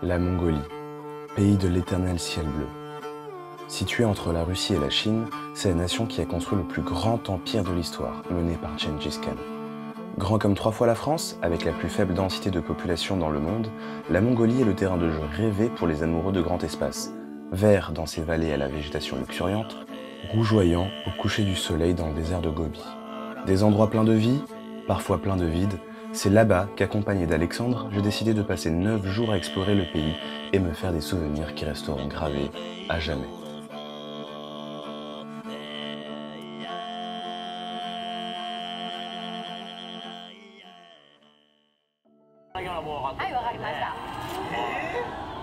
La Mongolie, pays de l'éternel ciel bleu. Située entre la Russie et la Chine, c'est la nation qui a construit le plus grand empire de l'histoire, mené par Gengis Khan. Grand comme 3 fois la France, avec la plus faible densité de population dans le monde, la Mongolie est le terrain de jeu rêvé pour les amoureux de grand espace. Vert dans ses vallées à la végétation luxuriante, rougeoyant au coucher du soleil dans le désert de Gobi. Des endroits pleins de vie, parfois pleins de vide, c'est là-bas qu'accompagné d'Alexandre, j'ai décidé de passer 9 jours à explorer le pays et me faire des souvenirs qui resteront gravés à jamais.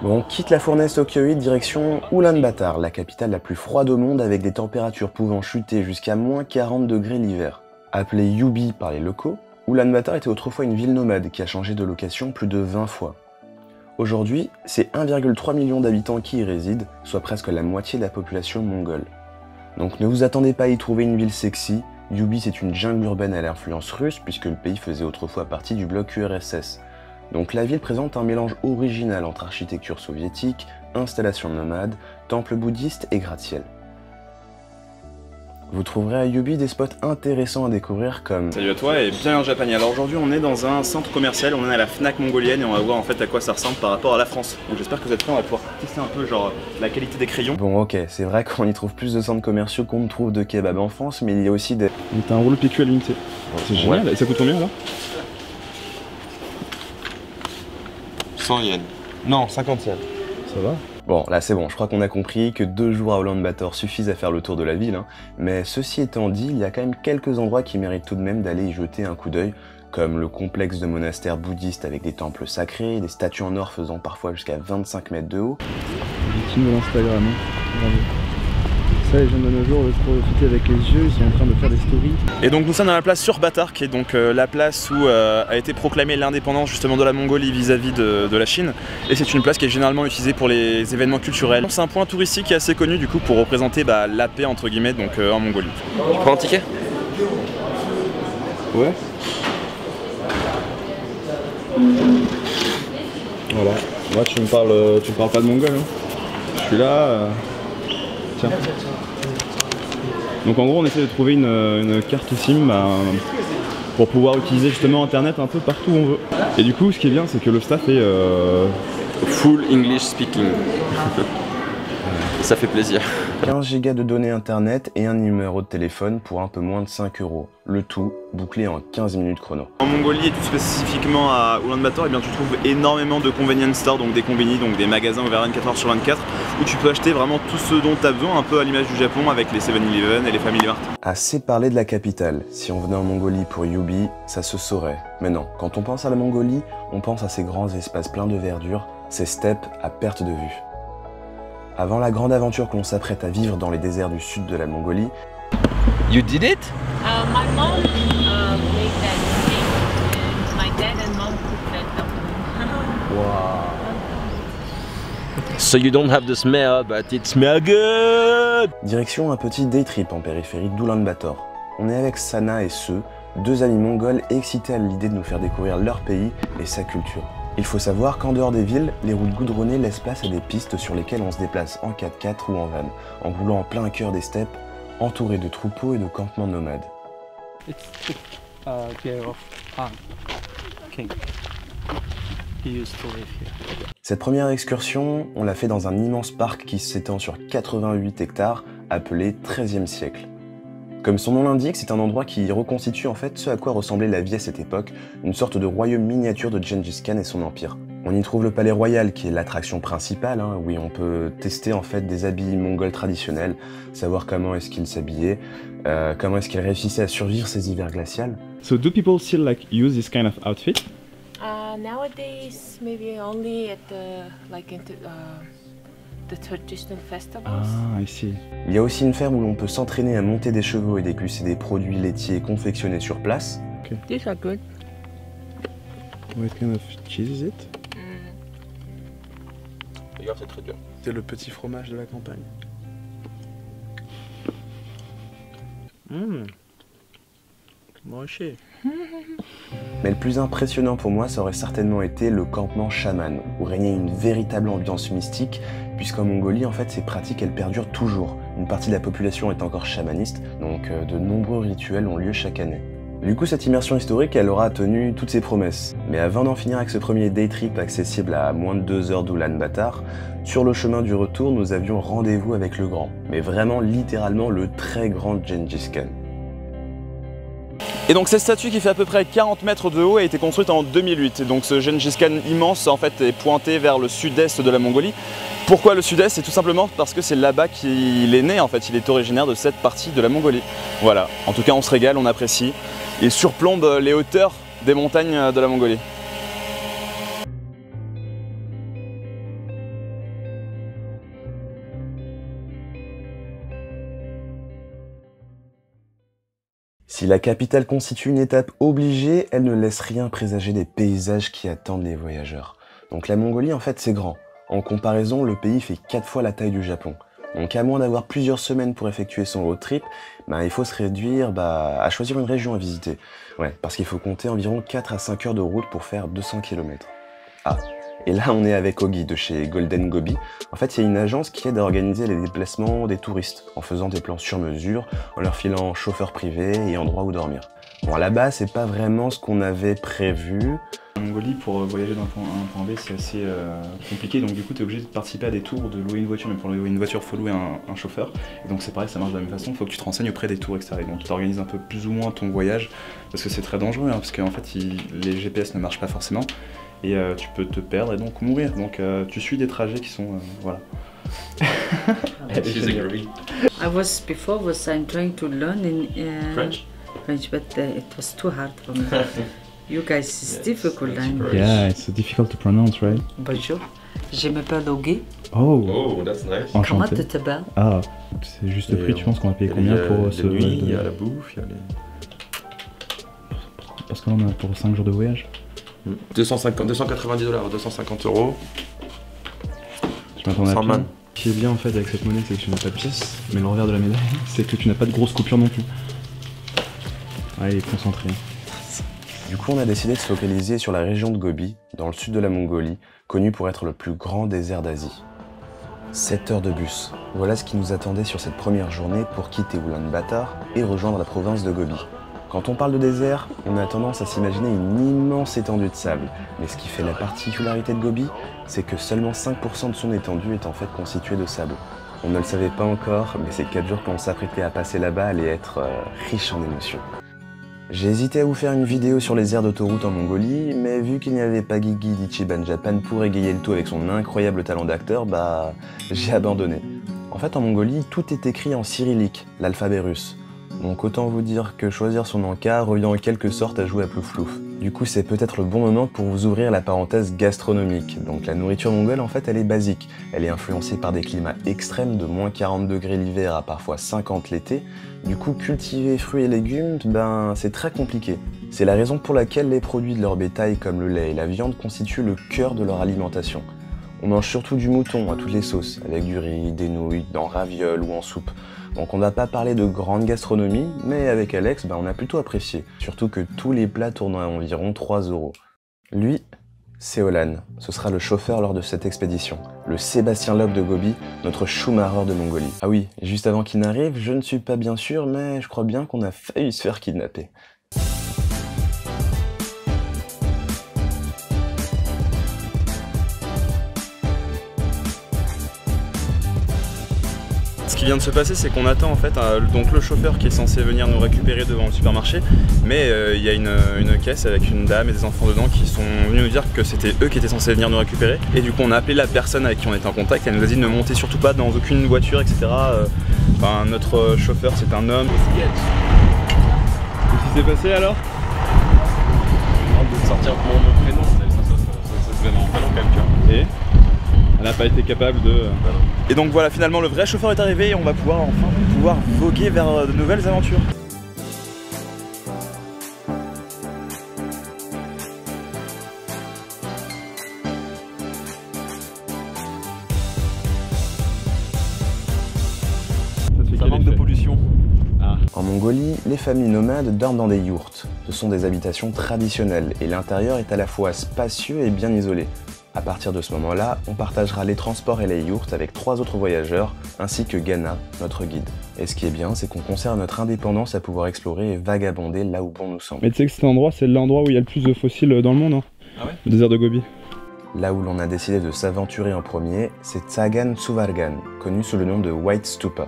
Bon, on quitte la fournaise tokyoïde direction Ulaanbaatar, la capitale la plus froide au monde avec des températures pouvant chuter jusqu'à moins 40 degrés l'hiver. Appelée Yubi par les locaux, Ulaanbaatar était autrefois une ville nomade qui a changé de location plus de 20 fois. Aujourd'hui, c'est 1,3 million d'habitants qui y résident, soit presque la moitié de la population mongole. Donc ne vous attendez pas à y trouver une ville sexy, Yubi c'est une jungle urbaine à l'influence russe puisque le pays faisait autrefois partie du bloc URSS. Donc la ville présente un mélange original entre architecture soviétique, installations nomades, temples bouddhistes et gratte-ciel. Vous trouverez à Yubi des spots intéressants à découvrir comme... Salut à toi et bienvenue en Japanie. Alors aujourd'hui on est dans un centre commercial, on est à la Fnac mongolienne et on va voir en fait à quoi ça ressemble par rapport à la France. Donc j'espère que vous êtes prêts, on va pouvoir tester un peu genre la qualité des crayons. Bon ok, c'est vrai qu'on y trouve plus de centres commerciaux qu'on ne trouve de kebab en France, mais il y a aussi des... T'as un rouleau PQ à l'unité. C'est génial, et ça coûte combien là? 100 yens. Non, 50 yens. Ça va. Bon, là c'est bon, je crois qu'on a compris que 2 jours à Ulaanbaatar suffisent à faire le tour de la ville, hein. Mais ceci étant dit, il y a quand même quelques endroits qui méritent tout de même d'aller y jeter un coup d'œil, comme le complexe de monastères bouddhistes avec des temples sacrés, des statues en or faisant parfois jusqu'à 25 mètres de haut. Victime de l'Instagram, hein. Bravo. Ça, les jeunes de nos jours veulent profiter avec les yeux, ils sont en train de faire des stories. Et donc nous sommes dans la place Surbaatar, qui est donc la place où a été proclamée l'indépendance justement de la Mongolie vis-à-vis de la Chine. Et c'est une place qui est généralement utilisée pour les événements culturels. C'est un point touristique qui est assez connu du coup pour représenter la paix entre guillemets donc en Mongolie. Je prends un ticket? Ouais. Voilà. Moi tu me parles pas de mongol, hein. Je suis là. Tiens. Donc en gros on essaie de trouver une carte SIM pour pouvoir utiliser justement internet un peu partout où on veut. Et du coup ce qui est bien c'est que le staff est Full English speaking. Ça fait plaisir. 15 Go de données internet et un numéro de téléphone pour un peu moins de 5 €. Le tout bouclé en 15 minutes chrono. En Mongolie et tout spécifiquement à Ulaanbaatar, eh bien, tu trouves énormément de convenience stores, donc des combini, donc des magasins ouverts 24 h sur 24, où tu peux acheter vraiment tout ce dont tu as besoin, un peu à l'image du Japon avec les 7-Eleven et les Family Mart. Assez parlé de la capitale. Si on venait en Mongolie pour Yubi, ça se saurait. Mais non, quand on pense à la Mongolie, on pense à ces grands espaces pleins de verdure, ces steppes à perte de vue. Avant la grande aventure que l'on s'apprête à vivre dans les déserts du sud de la Mongolie, You did it? My mom made that cake, and my dad and mom cooked that dumpling. So you don't have the smell, but it smells good! direction un petit day trip en périphérie d'Ulaanbaatar. On est avec Sana et Seu, 2 amis mongols excités à l'idée de nous faire découvrir leur pays et sa culture. Il faut savoir qu'en dehors des villes, les routes goudronnées laissent place à des pistes sur lesquelles on se déplace en 4x4 ou en van, en roulant en plein cœur des steppes, entouré de troupeaux et de campements nomades. Cette première excursion, on l'a fait dans un immense parc qui s'étend sur 88 hectares, appelé 13e siècle. Comme son nom l'indique, c'est un endroit qui reconstitue en fait ce à quoi ressemblait la vie à cette époque, une sorte de royaume miniature de Gengis Khan et son empire. On y trouve le palais royal qui est l'attraction principale, hein, où on peut tester en fait des habits mongols traditionnels, savoir comment est-ce qu'ils s'habillaient, comment est-ce qu'ils réussissaient à survivre ces hivers glaciaux. So do people still like use this kind of outfit? Nowadays, maybe only at the traditional festivals. Ah, I see. Il y a aussi une ferme où l'on peut s'entraîner à monter des chevaux et déguster des produits laitiers confectionnés sur place. Okay. These are good. What kind of cheese is it? Regarde, c'est très dur. C'est le petit fromage de la campagne. Moche. Mais le plus impressionnant pour moi, ça aurait certainement été le campement chaman, où régnait une véritable ambiance mystique, puisqu'en Mongolie, en fait, ces pratiques, elles perdurent toujours. Une partie de la population est encore chamaniste, donc de nombreux rituels ont lieu chaque année. Du coup, cette immersion historique, elle aura tenu toutes ses promesses. Mais avant d'en finir avec ce premier day trip accessible à moins de 2 heures d'Oulan-Batar, sur le chemin du retour, nous avions rendez-vous avec le grand, mais vraiment littéralement le très grand Gengis Khan. Et donc cette statue qui fait à peu près 40 mètres de haut a été construite en 2008. Et donc ce Gengis Khan immense en fait est pointé vers le sud-est de la Mongolie. Pourquoi le sud-est? C'est tout simplement parce que c'est là-bas qu'il est né en fait, il est originaire de cette partie de la Mongolie. Voilà, en tout cas on se régale, on apprécie. Il surplombe les hauteurs des montagnes de la Mongolie. Si la capitale constitue une étape obligée, elle ne laisse rien présager des paysages qui attendent les voyageurs. Donc la Mongolie, en fait, c'est grand. En comparaison, le pays fait 4 fois la taille du Japon. Donc à moins d'avoir plusieurs semaines pour effectuer son road trip, il faut se réduire à choisir une région à visiter. Ouais, parce qu'il faut compter environ 4 à 5 heures de route pour faire 200 km. Ah, et là on est avec Ogi de chez Golden Gobi. En fait, il y a une agence qui aide à organiser les déplacements des touristes, en faisant des plans sur mesure, en leur filant chauffeur privé et endroit où dormir. Bon, à la base, c'est pas vraiment ce qu'on avait prévu. En Mongolie, pour voyager d'un point A à un point B, c'est assez compliqué, donc du coup tu es obligé de participer à des tours, de louer une voiture, mais pour louer une voiture, il faut louer un chauffeur. Et donc c'est pareil, ça marche de la même façon, il faut que tu te renseignes auprès des tours extérieurs. Donc tu organises un peu plus ou moins ton voyage, parce que c'est très dangereux, parce qu'en fait les GPS ne marchent pas forcément, et tu peux te perdre et donc mourir. Donc tu suis des trajets qui sont... voilà. I was before I'm trying to learn in French, but it was too hard for me. You guys, it's difficult language. Yeah, it's difficult to pronounce, right? Bonjour, je m'appelle Ogi. Oh, oh, that's nice. Comment enchanté. tu t'appelles? Ah, c'est juste le prix, tu penses qu'on va payer combien pour ce... nuit, il y a la bouffe, il y a les... Parce que là on a pour 5 jours de voyage. 250, 290 $, 250 €. Tu m'attends à 100 man. Ce qui est bien en fait avec cette monnaie, c'est que tu n'as pas de pièces, mais le revers de la médaille, c'est que tu n'as pas de grosses coupures non plus. Allez, concentré. Du coup, on a décidé de se focaliser sur la région de Gobi, dans le sud de la Mongolie, connue pour être le plus grand désert d'Asie. 7 heures de bus, voilà ce qui nous attendait sur cette première journée pour quitter Oulan-Batar et rejoindre la province de Gobi. Quand on parle de désert, on a tendance à s'imaginer une immense étendue de sable, mais ce qui fait la particularité de Gobi, c'est que seulement 5% de son étendue est en fait constituée de sable. On ne le savait pas encore, mais ces 4 jours qu'on s'apprêtait à passer là-bas allaient être riches en émotions. J'ai hésité à vous faire une vidéo sur les aires d'autoroute en Mongolie, mais vu qu'il n'y avait pas Guigui d'Ichiban Japan pour égayer le tout avec son incroyable talent d'acteur, j'ai abandonné. En fait, en Mongolie, tout est écrit en cyrillique, l'alphabet russe. Donc autant vous dire que choisir son encart revient en quelque sorte à jouer à Plouf-Plouf. Du coup, c'est peut-être le bon moment pour vous ouvrir la parenthèse gastronomique. Donc la nourriture mongole, en fait, elle est basique. Elle est influencée par des climats extrêmes de moins 40 degrés l'hiver à parfois 50 l'été. Du coup, cultiver fruits et légumes, c'est très compliqué. C'est la raison pour laquelle les produits de leur bétail comme le lait et la viande constituent le cœur de leur alimentation. On mange surtout du mouton à toutes les sauces, avec du riz, des nouilles, dans ravioles ou en soupe. Donc on ne va pas parler de grande gastronomie, mais avec Alex, on a plutôt apprécié. Surtout que tous les plats tournent à environ 3 €. Lui, c'est Olan. Ce sera le chauffeur lors de cette expédition. Le Sébastien Loeb de Gobi, notre Schumacher de Mongolie. Ah oui, juste avant qu'il n'arrive, je ne suis pas bien sûr, mais je crois bien qu'on a failli se faire kidnapper. Ce qui vient de se passer, c'est qu'on attend en fait donc le chauffeur qui est censé venir nous récupérer devant le supermarché, mais il y a une caisse avec une dame et des enfants dedans qui sont venus nous dire que c'était eux qui étaient censés venir nous récupérer. Et du coup on a appelé la personne avec qui on était en contact, elle nous a dit de ne monter surtout pas dans aucune voiture, etc. Notre chauffeur c'est un homme. Qu'est-ce qui s'est passé alors? De sortir mon prénom, ça se fait en prénom quand même, tu vois. Et elle n'a pas été capable de... Et donc voilà, finalement le vrai chauffeur est arrivé et on va pouvoir voguer vers de nouvelles aventures. Ça manque de pollution. En Mongolie, les familles nomades dorment dans des yourtes. Ce sont des habitations traditionnelles et l'intérieur est à la fois spacieux et bien isolé. À partir de ce moment-là, on partagera les transports et les yurts avec 3 autres voyageurs, ainsi que Ghana, notre guide. Et ce qui est bien, c'est qu'on conserve notre indépendance à pouvoir explorer et vagabonder là où bon nous semble. Mais tu sais que cet endroit, c'est l'endroit où il y a le plus de fossiles dans le monde, hein. Ah ouais? Le désert de Gobi. Là où l'on a décidé de s'aventurer en premier, c'est Tsagan Tsuvargan, connu sous le nom de White Stupa.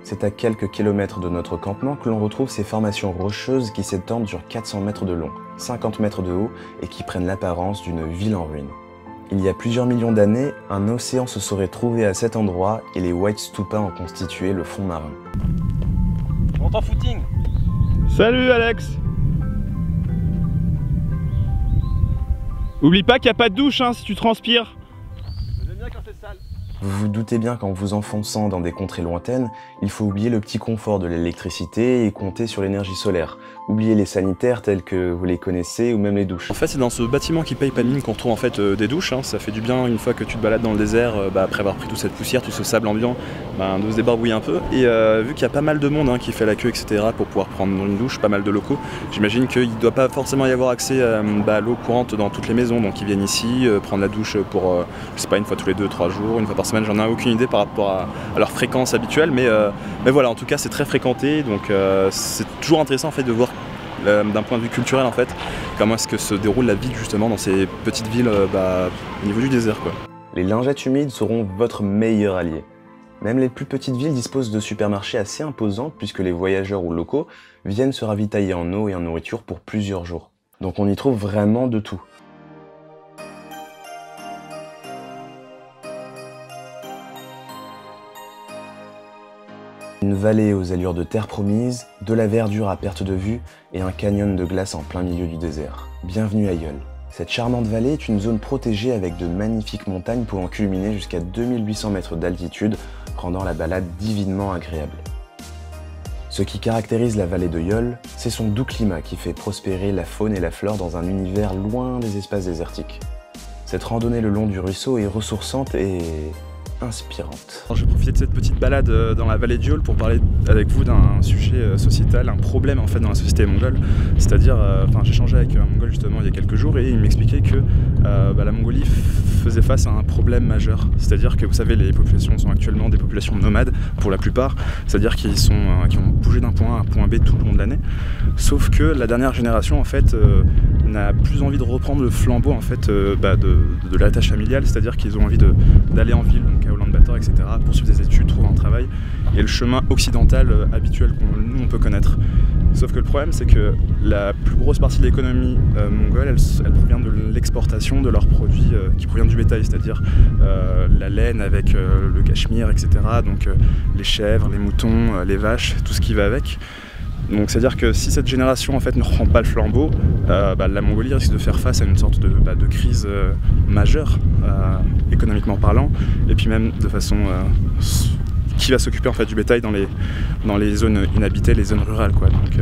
C'est à quelques kilomètres de notre campement que l'on retrouve ces formations rocheuses qui s'étendent sur 400 mètres de long, 50 mètres de haut et qui prennent l'apparence d'une ville en ruine. Il y a plusieurs millions d'années, un océan se serait trouvé à cet endroit et les White Stupa en constituaient le fond marin. Je monte en footing. Salut Alex. Oublie pas qu'il n'y a pas de douche hein, si tu transpires. J'aime bien quand c'est sale. Vous vous doutez bien qu'en vous enfonçant dans des contrées lointaines, il faut oublier le petit confort de l'électricité et compter sur l'énergie solaire. Oubliez les sanitaires tels que vous les connaissez ou même les douches. En fait c'est dans ce bâtiment qui paye pas de mine qu'on retrouve en fait des douches, hein. Ça fait du bien une fois que tu te balades dans le désert, après avoir pris toute cette poussière, tout ce sable ambiant, de se débarbouiller un peu. Et vu qu'il y a pas mal de monde qui fait la queue etc. pour pouvoir prendre une douche, pas mal de locaux, j'imagine qu'il ne doit pas forcément y avoir accès à l'eau courante dans toutes les maisons, donc ils viennent ici prendre la douche pour, je sais pas, une fois tous les 2-3 jours, une fois par semaine, j'en ai aucune idée par rapport à leur fréquence habituelle, mais voilà, en tout cas c'est très fréquenté, donc c'est toujours intéressant en fait de voir d'un point de vue culturel en fait, comment est-ce que se déroule la vie justement dans ces petites villes au niveau du désert quoi. Les lingettes humides seront votre meilleur allié. Même les plus petites villes disposent de supermarchés assez imposants puisque les voyageurs ou locaux viennent se ravitailler en eau et en nourriture pour plusieurs jours. Donc on y trouve vraiment de tout. Une vallée aux allures de terre promise, de la verdure à perte de vue et un canyon de glace en plein milieu du désert. Bienvenue à Yol. Cette charmante vallée est une zone protégée avec de magnifiques montagnes pouvant culminer jusqu'à 2800 mètres d'altitude, rendant la balade divinement agréable. Ce qui caractérise la vallée de Yol, c'est son doux climat qui fait prospérer la faune et la flore dans un univers loin des espaces désertiques. Cette randonnée le long du ruisseau est ressourçante et inspirante. Alors, je vais profiter de cette petite balade dans la vallée de Yol pour parler avec vous d'un sujet sociétal, un problème en fait dans la société mongole. C'est-à-dire, j'ai échangé avec un Mongol justement il y a quelques jours et il m'expliquait que la Mongolie faisait face à un problème majeur. C'est-à-dire que vous savez, les populations sont actuellement des populations nomades pour la plupart, c'est-à-dire qui ont bougé d'un point A à un point B tout le long de l'année. Sauf que la dernière génération en fait n'a plus envie de reprendre le flambeau en fait de la tâche familiale, c'est-à-dire qu'ils ont envie d'aller en ville, donc à Ulaanbaatar, etc., poursuivre des études, trouver un travail, et le chemin occidental habituel qu'on peut connaître. Sauf que le problème, c'est que la plus grosse partie de l'économie mongole, elle provient de l'exportation de leurs produits qui proviennent du bétail, c'est-à-dire la laine avec le cachemire, etc., donc les chèvres, les moutons, les vaches, tout ce qui va avec. Donc c'est-à-dire que si cette génération en fait ne reprend pas le flambeau, la Mongolie risque de faire face à une sorte de crise majeure, économiquement parlant, et puis même de façon qui va s'occuper en fait du bétail dans les zones inhabitées, les zones rurales quoi. Donc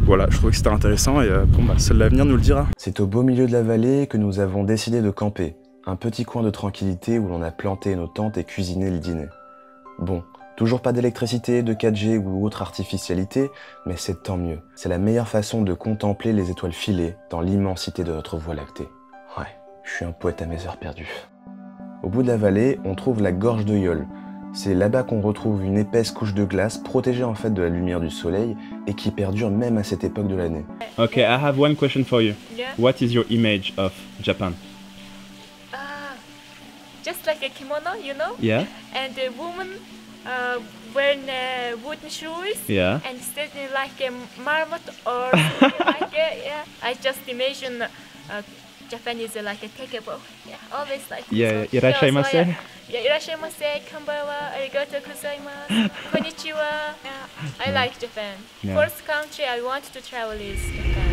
voilà, je trouvais que c'était intéressant et seul l'avenir nous le dira. C'est au beau milieu de la vallée que nous avons décidé de camper, un petit coin de tranquillité où l'on a planté nos tentes et cuisiné le dîner. Bon. Toujours pas d'électricité, de 4G ou autre artificialité, mais c'est tant mieux. C'est la meilleure façon de contempler les étoiles filées dans l'immensité de notre Voie lactée. Ouais, je suis un poète à mes heures perdues. Au bout de la vallée, on trouve la gorge de Yol. C'est là-bas qu'on retrouve une épaisse couche de glace protégée en fait de la lumière du soleil et qui perdure même à cette époque de l'année. Okay, I have one question for you. Yeah. What is your image of Japan? Just like a kimono, you know? Yeah. And the woman wearing wooden shoes. Yeah. And standing like a marmot or something like it. Yeah. I just imagine Japan is like a takeable. Yeah, always like. Yeah, so, irashaimase. So, yeah, irashaimase, konbanwa, arigatou gozaimasu, konnichiwa. Yeah, I like Japan. Yeah. First country I want to travel is Japan.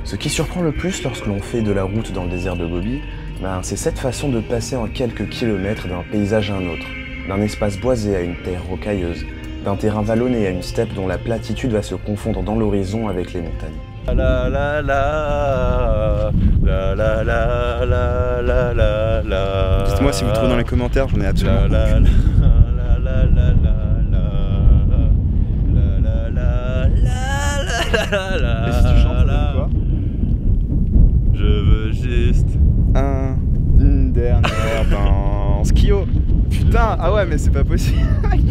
Ce qui surprend le plus lorsque l'on fait de la route dans le désert de Gobi, c'est cette façon de passer en quelques kilomètres d'un paysage à un autre, d'un espace boisé à une terre rocailleuse, d'un terrain vallonné à une steppe dont la platitude va se confondre dans l'horizon avec les montagnes. Dites-moi si vous trouvez dans les commentaires, j'en ai absolument aucune. Et si tu chantes, ça donne quoi? Je veux juste une dernière danse. Kyo. Putain, ah ouais, mais c'est pas possible.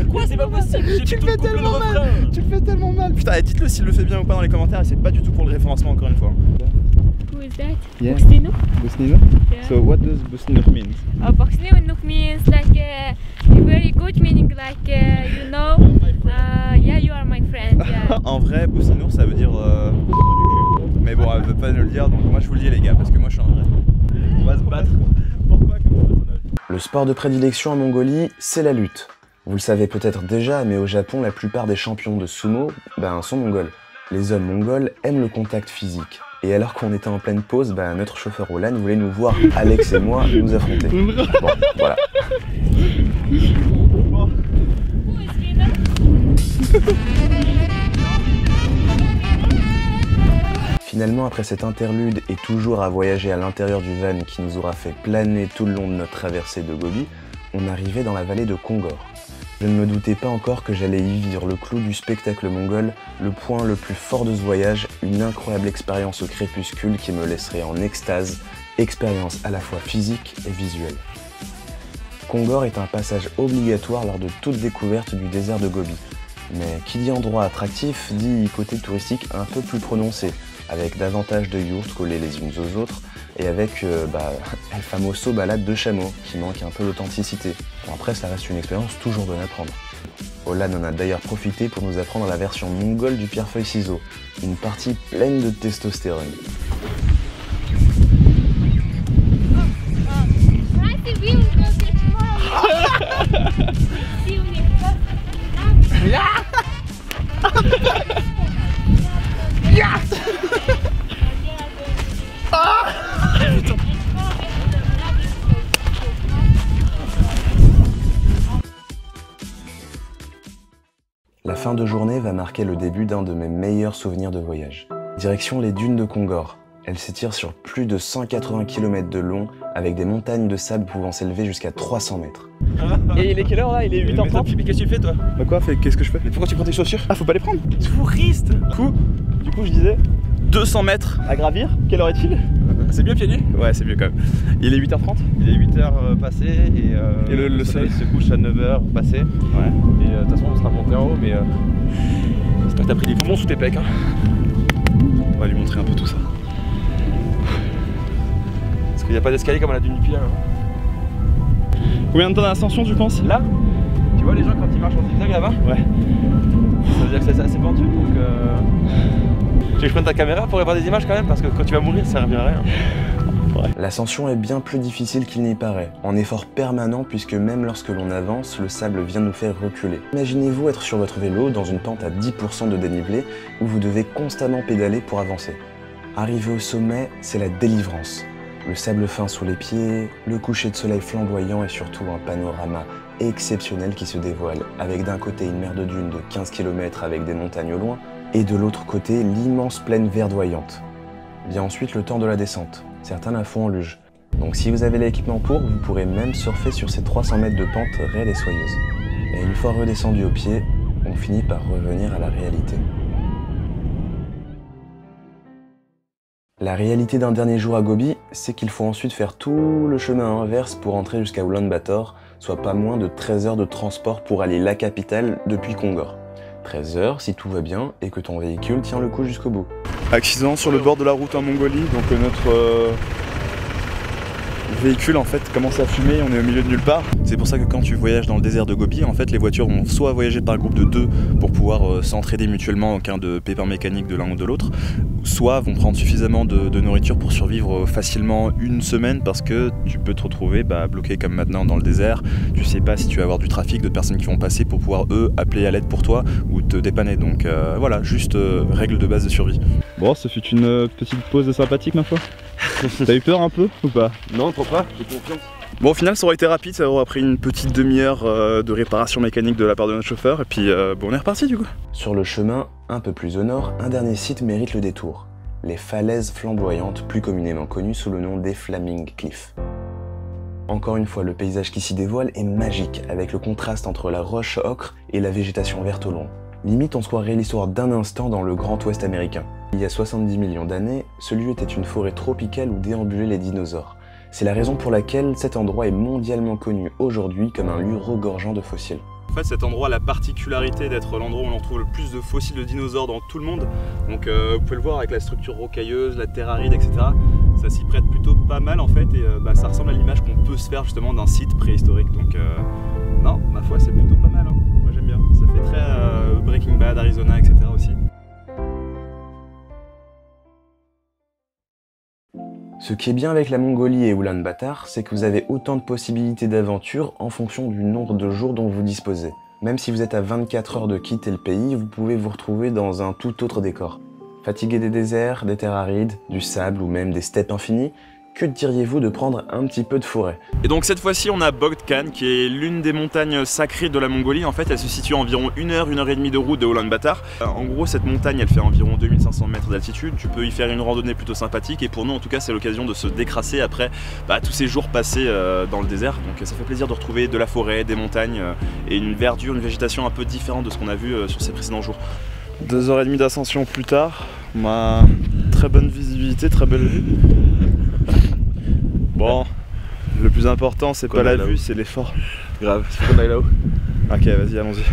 Quoi, c'est pas possible? Tu le fais tellement mal. Tu le fais tellement mal. Putain, et dites-le s'il le fait bien ou pas dans les commentaires. Et c'est pas du tout pour le référencement, encore une fois. Who is that? Yeah. Bosnino? Bosnino? Yeah. So what does Bosnino mean? Bosnino means like very good meaning like you know yeah you are my friend yeah. En vrai, Bosnino ça veut dire du cul. Mais bon, elle veut pas nous le dire, donc moi je vous le dis les gars, parce que moi je suis un vrai. On va se battre. Pourquoi comme ça, ton avis? Le sport de prédilection en Mongolie, c'est la lutte. Vous le savez peut-être déjà, mais au Japon, la plupart des champions de sumo sont mongols. Les hommes mongols aiment le contact physique. Et alors qu'on était en pleine pause, notre chauffeur Olan voulait nous voir, Alex et moi, nous affronter. Bon, voilà. Finalement, après cet interlude et toujours à voyager à l'intérieur du van qui nous aura fait planer tout le long de notre traversée de Gobi, on arrivait dans la vallée de Kongor. Je ne me doutais pas encore que j'allais y vivre le clou du spectacle mongol, le point le plus fort de ce voyage, une incroyable expérience au crépuscule qui me laisserait en extase, expérience à la fois physique et visuelle. Kongor est un passage obligatoire lors de toute découverte du désert de Gobi. Mais qui dit endroit attractif dit côté touristique un peu plus prononcé, avec davantage de yourtes collées les unes aux autres, et avec El Famoso balade de chameaux, qui manque un peu d'authenticité. Bon après ça reste une expérience toujours bonne à prendre. Olan en a d'ailleurs profité pour nous apprendre la version mongole du pierre-feuille-ciseau, une partie pleine de testostérone. La fin de journée va marquer le début d'un de mes meilleurs souvenirs de voyage. Direction les dunes de Kongor. Elles s'étirent sur plus de 180 km de long, avec des montagnes de sable pouvant s'élever jusqu'à 300 mètres. Et il est quelle heure là? Il est 8h30. Mais qu'est-ce que tu fais toi? Bah quoi? Qu'est-ce que je fais? Mais pourquoi tu prends tes chaussures? Ah, faut pas les prendre. Touriste. Du coup je disais 200 mètres à gravir. Quelle heure est-il? C'est bien pieds nus? Ouais, c'est mieux quand même. Il est 8h30. Il est 8h passé et le soleil se couche à 9h passé. Ouais. Et de toute façon on sera monté en haut, mais j'espère que t'as pris des bonbons sous tes pecs. Hein. On va lui montrer un peu tout ça. Parce qu'il n'y a pas d'escalier comme à la dune du Pilat. Combien de temps d'ascension tu penses? Là, tu vois les gens quand ils marchent en zigzag là-bas? Ouais. Ça veut dire que c'est assez pentu, donc tu veux que je prenne ta caméra pour avoir des images quand même, parce que quand tu vas mourir ça servira à rien. Ouais. L'ascension est bien plus difficile qu'il n'y paraît, en effort permanent puisque même lorsque l'on avance, le sable vient nous faire reculer. Imaginez-vous être sur votre vélo dans une pente à 10% de dénivelé où vous devez constamment pédaler pour avancer. Arrivé au sommet, c'est la délivrance. Le sable fin sous les pieds, le coucher de soleil flamboyant et surtout un panorama exceptionnel qui se dévoile, avec d'un côté une mer de dunes de 15 km avec des montagnes au loin, et de l'autre côté l'immense plaine verdoyante. Vient ensuite le temps de la descente, certains la font en luge. Donc si vous avez l'équipement pour, vous pourrez même surfer sur ces 300 mètres de pente raide et soyeuse. Et une fois redescendu au pied, on finit par revenir à la réalité. La réalité d'un dernier jour à Gobi, c'est qu'il faut ensuite faire tout le chemin inverse pour entrer jusqu'à Ulaanbaatar, soit pas moins de 13 heures de transport pour aller la capitale depuis Kongor. 13 heures si tout va bien et que ton véhicule tient le coup jusqu'au bout. Accident sur le bord de la route en Mongolie, donc notre véhicule en fait commence à fumer, on est au milieu de nulle part. C'est pour ça que quand tu voyages dans le désert de Gobi, en fait les voitures vont soit voyager par groupe de 2 pour pouvoir s'entraider mutuellement en cas de pépin mécanique de l'un ou de l'autre, soit vont prendre suffisamment de nourriture pour survivre facilement une semaine parce que tu peux te retrouver bloqué comme maintenant dans le désert. Tu sais pas si tu vas avoir du trafic, de personnes qui vont passer pour pouvoir eux appeler à l'aide pour toi ou te dépanner. Donc voilà, juste règle de base de survie. Bon, ça fut une petite pause sympathique ma foi. T'as eu peur un peu ou pas? Non, trop pas, j'ai confiance. Bon, au final ça aurait été rapide, ça aurait pris une petite demi-heure de réparation mécanique de la part de notre chauffeur et puis bon, on est reparti du coup. Sur le chemin, un peu plus au nord, un dernier site mérite le détour. Les falaises flamboyantes, plus communément connues sous le nom des Flaming Cliffs. Encore une fois, le paysage qui s'y dévoile est magique, avec le contraste entre la roche ocre et la végétation verte au loin. Limite, on se croirait l'histoire d'un instant dans le Grand Ouest américain. Il y a 70 millions d'années, ce lieu était une forêt tropicale où déambulaient les dinosaures. C'est la raison pour laquelle cet endroit est mondialement connu aujourd'hui comme un lieu regorgeant de fossiles. En fait, cet endroit a la particularité d'être l'endroit où on retrouve le plus de fossiles de dinosaures dans tout le monde. Donc vous pouvez le voir avec la structure rocailleuse, la terre aride, etc. Ça s'y prête plutôt pas mal en fait et ça ressemble à l'image qu'on peut se faire justement d'un site préhistorique. Donc non, ma foi, c'est plutôt pas mal. Hein. Moi j'aime bien. Ça fait très Breaking Bad, Arizona, etc. aussi. Ce qui est bien avec la Mongolie et Oulan-Batar, c'est que vous avez autant de possibilités d'aventure en fonction du nombre de jours dont vous disposez. Même si vous êtes à 24 heures de quitter le pays, vous pouvez vous retrouver dans un tout autre décor. Fatigué des déserts, des terres arides, du sable ou même des steppes infinies, que diriez-vous de prendre un petit peu de forêt? Et donc cette fois-ci on a Bogd-Khan qui est l'une des montagnes sacrées de la Mongolie. En fait elle se situe à environ 1 heure, 1 heure et demie de route de Oulan-Batar. En gros cette montagne elle fait environ 2500 mètres d'altitude. Tu peux y faire une randonnée plutôt sympathique et pour nous en tout cas c'est l'occasion de se décrasser après tous ces jours passés dans le désert. Donc ça fait plaisir de retrouver de la forêt, des montagnes et une verdure, une végétation un peu différente de ce qu'on a vu sur ces précédents jours. 2h30 d'ascension plus tard, on a très bonne visibilité, très belle vue. Bon, le plus important c'est pas la vue, c'est l'effort. Grave, c'est qu'on aille là-haut. Ok, vas-y, allons-y.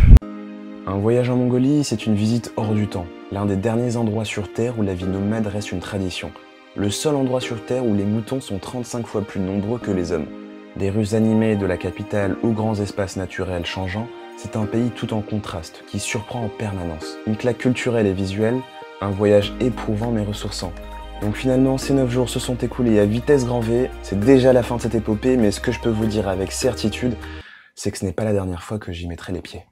Un voyage en Mongolie, c'est une visite hors du temps. L'un des derniers endroits sur Terre où la vie nomade reste une tradition. Le seul endroit sur Terre où les moutons sont 35 fois plus nombreux que les hommes. Des rues animées de la capitale aux grands espaces naturels changeants, c'est un pays tout en contraste, qui surprend en permanence. Une claque culturelle et visuelle, un voyage éprouvant mais ressourçant. Donc finalement, ces 9 jours se sont écoulés à vitesse grand V, c'est déjà la fin de cette épopée, mais ce que je peux vous dire avec certitude, c'est que ce n'est pas la dernière fois que j'y mettrai les pieds.